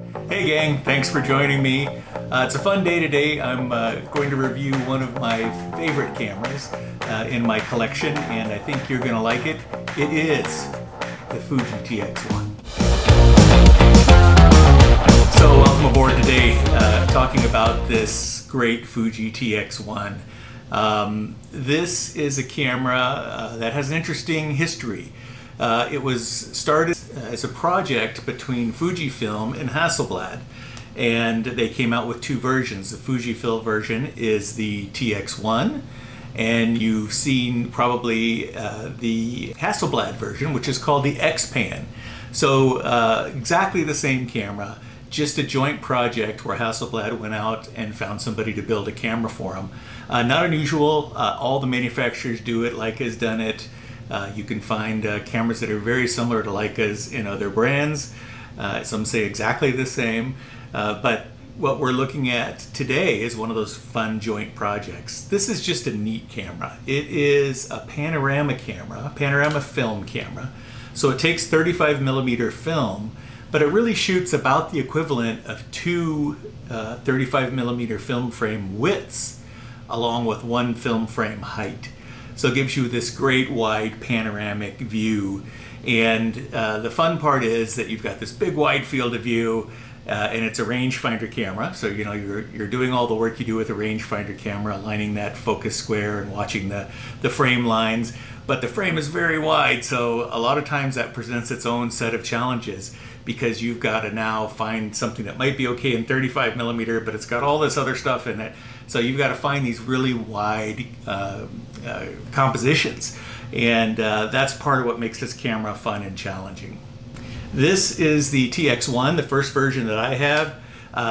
Hey gang, thanks for joining me. It's a fun day today. I'm going to review one of my favorite cameras in my collection, and I think you're going to like it. It is the Fuji TX-1. So welcome aboard today, talking about this great Fuji TX-1. This is a camera that has an interesting history. It was started as a project between Fujifilm and Hasselblad, and they came out with two versions. The Fujifilm version is the TX-1, and you've seen probably the Hasselblad version, which is called the XPan. So exactly the same camera, just a joint project where Hasselblad went out and found somebody to build a camera for them. Not unusual. All the manufacturers do it. Leica's done it. You can find cameras that are very similar to Leica's in other brands. Some say exactly the same. But what we're looking at today is one of those fun joint projects. This is just a neat camera. It is a panorama camera, a panorama film camera. So it takes 35mm film, but it really shoots about the equivalent of two 35mm film frame widths along with one film frame height. So it gives you this great wide panoramic view, and the fun part is that you've got this big wide field of view, and it's a rangefinder camera. So you know you're doing all the work you do with a rangefinder camera, aligning that focus square and watching the frame lines. But the frame is very wide, so a lot of times that presents its own set of challenges, because you've got to now find something that might be okay in 35mm, but it's got all this other stuff in it. So you've got to find these really wide compositions, and that's part of what makes this camera fun and challenging. This is the TX-1, the first version that I have.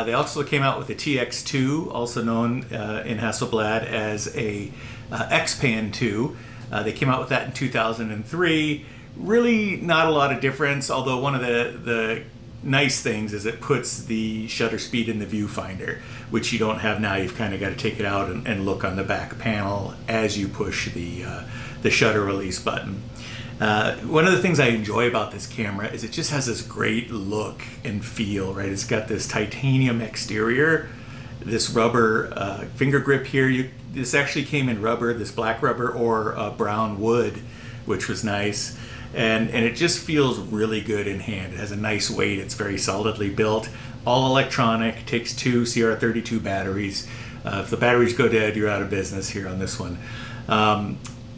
They also came out with the TX-2, also known in Hasselblad as a XPan 2. They came out with that in 2003. Really not a lot of difference, although one of the nice things is it puts the shutter speed in the viewfinder, which you don't have now. You've kind of got to take it out and look on the back panel as you push the shutter release button. One of the things I enjoy about this camera is it just has this great look and feel, right? It's got this titanium exterior, this rubber finger grip here. This actually came in rubber, this black rubber or brown wood, which was nice. And it just feels really good in hand. It has a nice weight. It's very solidly built. All electronic. Takes two CR32 batteries. If the batteries go dead, you're out of business here on this one.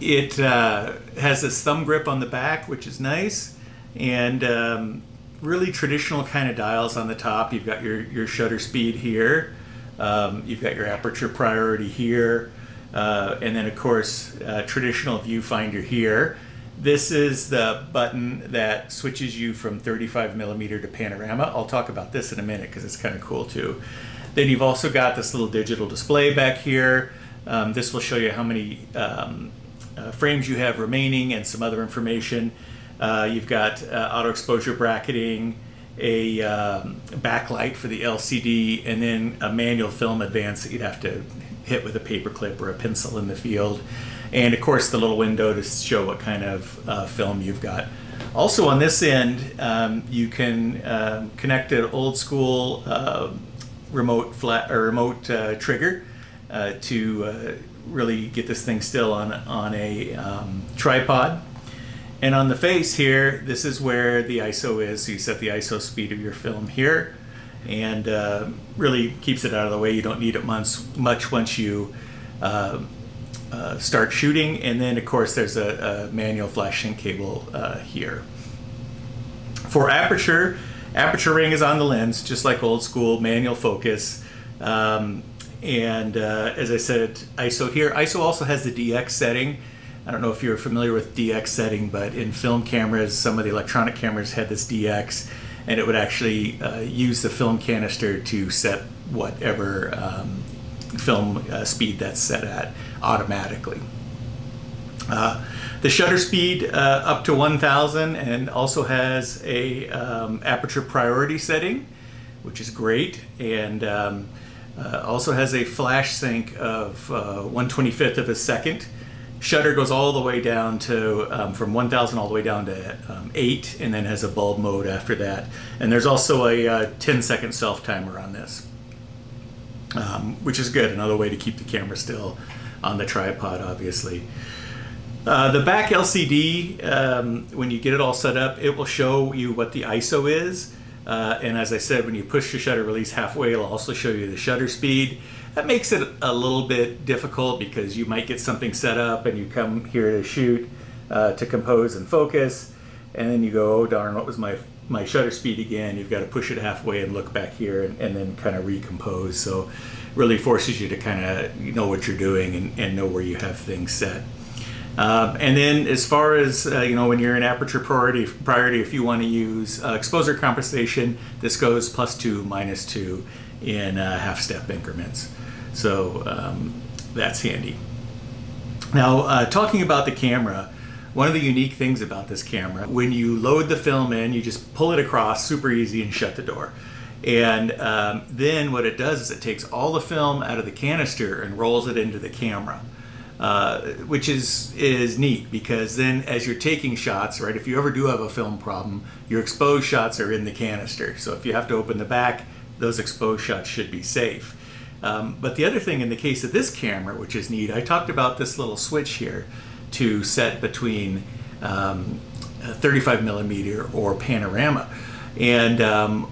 It has this thumb grip on the back, which is nice, and really traditional kind of dials on the top. You've got your shutter speed here. You've got your aperture priority here, and then of course traditional viewfinder here. This is the button that switches you from 35mm to panorama. I'll talk about this in a minute because it's kind of cool too. Then you've also got this little digital display back here. This will show you how many frames you have remaining and some other information. You've got auto exposure bracketing, a backlight for the LCD, and then a manual film advance that you'd have to hit with a paper clip or a pencil in the field. And of course the little window to show what kind of film you've got. Also on this end, you can connect an old school remote trigger to really get this thing still on a tripod. And on the face here, this is where the ISO is. So you set the ISO speed of your film here, and really keeps it out of the way. You don't need it much once you start shooting. And then of course there's a manual flash sync cable here. For aperture ring is on the lens, just like old school manual focus. And as I said, ISO here. ISO also has the DX setting. I don't know if you're familiar with DX setting, but in film cameras, some of the electronic cameras had this DX, and it would actually use the film canister to set whatever film speed that's set at automatically. The shutter speed up to 1000, and also has a aperture priority setting, which is great, and also has a flash sync of 1/25 of a second Shutter goes all the way down to from 1000 all the way down to 8, and then has a bulb mode after that. And there's also a 10-second self timer on this, which is good. Another way to keep the camera still on the tripod, obviously. The back LCD, when you get it all set up, it will show you what the ISO is. And as I said, when you push the shutter release halfway, it'll also show you the shutter speed. That makes it a little bit difficult because you might get something set up and you come here to shoot, to compose and focus, and then you go, oh darn, what was my shutter speed again? You've got to push it halfway and look back here and then kind of recompose. So really forces you to kind of know what you're doing and know where you have things set. And then as far as, when you're in aperture priority, if you want to use exposure compensation, this goes +2, -2 in half-step increments. So that's handy. Now, talking about the camera, one of the unique things about this camera, when you load the film in, you just pull it across super easy and shut the door. And then what it does is it takes all the film out of the canister and rolls it into the camera. Which is neat, because then as you're taking shots, right, if you ever do have a film problem, your exposed shots are in the canister. So if you have to open the back, those exposed shots should be safe. But the other thing in the case of this camera, which is neat, I talked about this little switch here to set between 35mm or panorama. And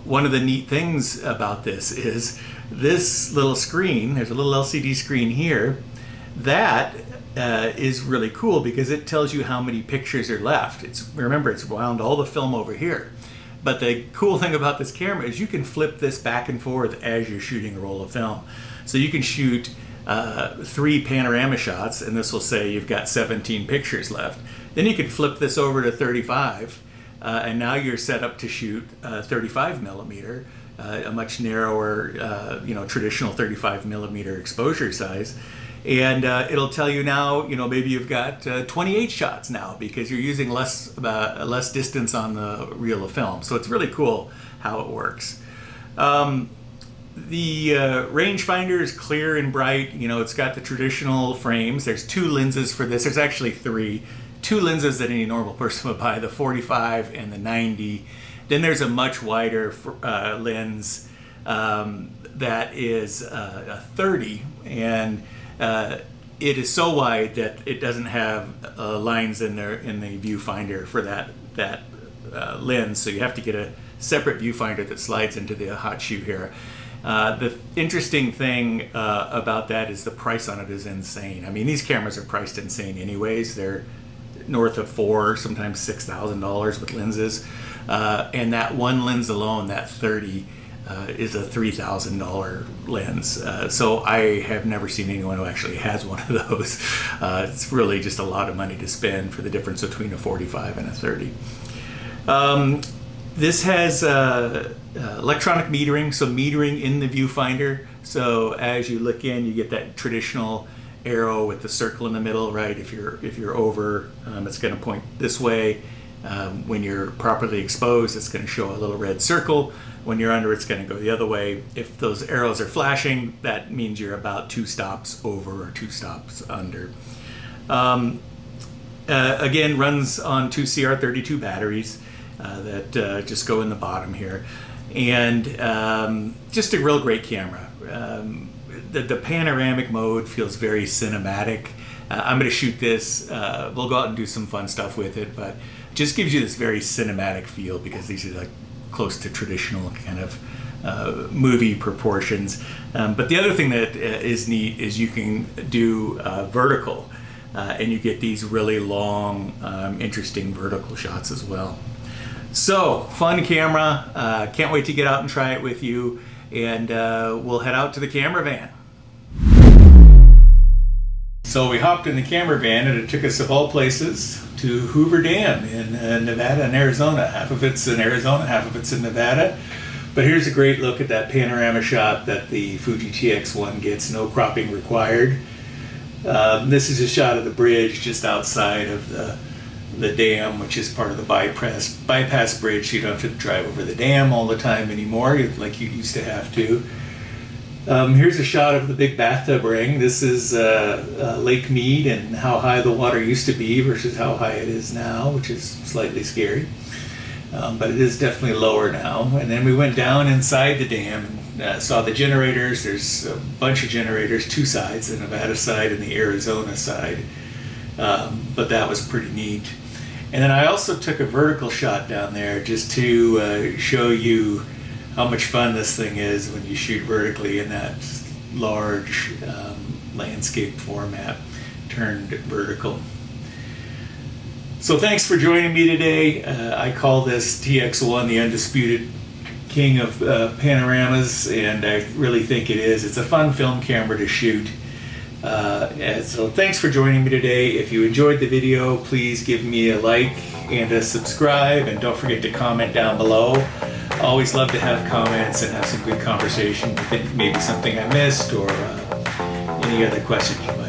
one of the neat things about this is this little screen, there's a little LCD screen here, that is really cool because it tells you how many pictures are left. Remember, it's wound all the film over here. But the cool thing about this camera is you can flip this back and forth as you're shooting a roll of film. So you can shoot 3 panorama shots, and this will say you've got 17 pictures left. Then you can flip this over to 35, and now you're set up to shoot 35mm, a much narrower, traditional 35mm exposure size. And it'll tell you now, maybe you've got 28 shots now because you're using less distance on the reel of film. So it's really cool how it works. The rangefinder is clear and bright. It's got the traditional frames. There's 2 lenses for this. There's actually 3. 2 lenses that any normal person would buy, the 45 and the 90. Then there's a much wider lens that is a 30, and it is so wide that it doesn't have lines in the viewfinder for that lens, so you have to get a separate viewfinder that slides into the hot shoe here. The interesting thing about that is the price on it is insane. I mean, these cameras are priced insane anyways. They're north of $4,000, sometimes $6,000 with lenses, and that one lens alone, that 30, is a $3,000 lens. So I have never seen anyone who actually has one of those. It's really just a lot of money to spend for the difference between a 45 and a 30. This has electronic metering, so metering in the viewfinder. So as you look in, you get that traditional arrow with the circle in the middle, right? If you're over, it's going to point this way. When you're properly exposed, it's going to show a little red circle. When you're under, it's going to go the other way. If those arrows are flashing, that means you're about 2 stops over or 2 stops under. Again, runs on 2 CR32 batteries that just go in the bottom here. And just a real great camera. The panoramic mode feels very cinematic. I'm going to shoot this. We'll go out and do some fun stuff with it, but just gives you this very cinematic feel because these are like close to traditional kind of movie proportions. But the other thing that is neat is you can do vertical, and you get these really long, interesting vertical shots as well. So, fun camera. Can't wait to get out and try it with you, and we'll head out to the camera van. So we hopped in the camera van, and it took us of all places to Hoover Dam in Nevada and Arizona. Half of it's in Arizona, half of it's in Nevada. But here's a great look at that panorama shot that the Fuji TX-1 gets, no cropping required. This is a shot of the bridge just outside of the dam, which is part of the bypass bridge. So you don't have to drive over the dam all the time anymore like you used to have to. Here's a shot of the big bathtub ring. This is Lake Mead and how high the water used to be versus how high it is now, which is slightly scary. But it is definitely lower now. And then we went down inside the dam and saw the generators. There's a bunch of generators, two sides, the Nevada side and the Arizona side. But that was pretty neat. And then I also took a vertical shot down there just to show you how much fun this thing is when you shoot vertically in that large landscape format turned vertical. So thanks for joining me today. I call this TX-1 the undisputed king of panoramas, and I really think it is. It's a fun film camera to shoot. And so thanks for joining me today. If you enjoyed the video, please give me a like and a subscribe, and don't forget to comment down below. Always love to have comments and have some good conversation. Maybe something I missed or any other questions you might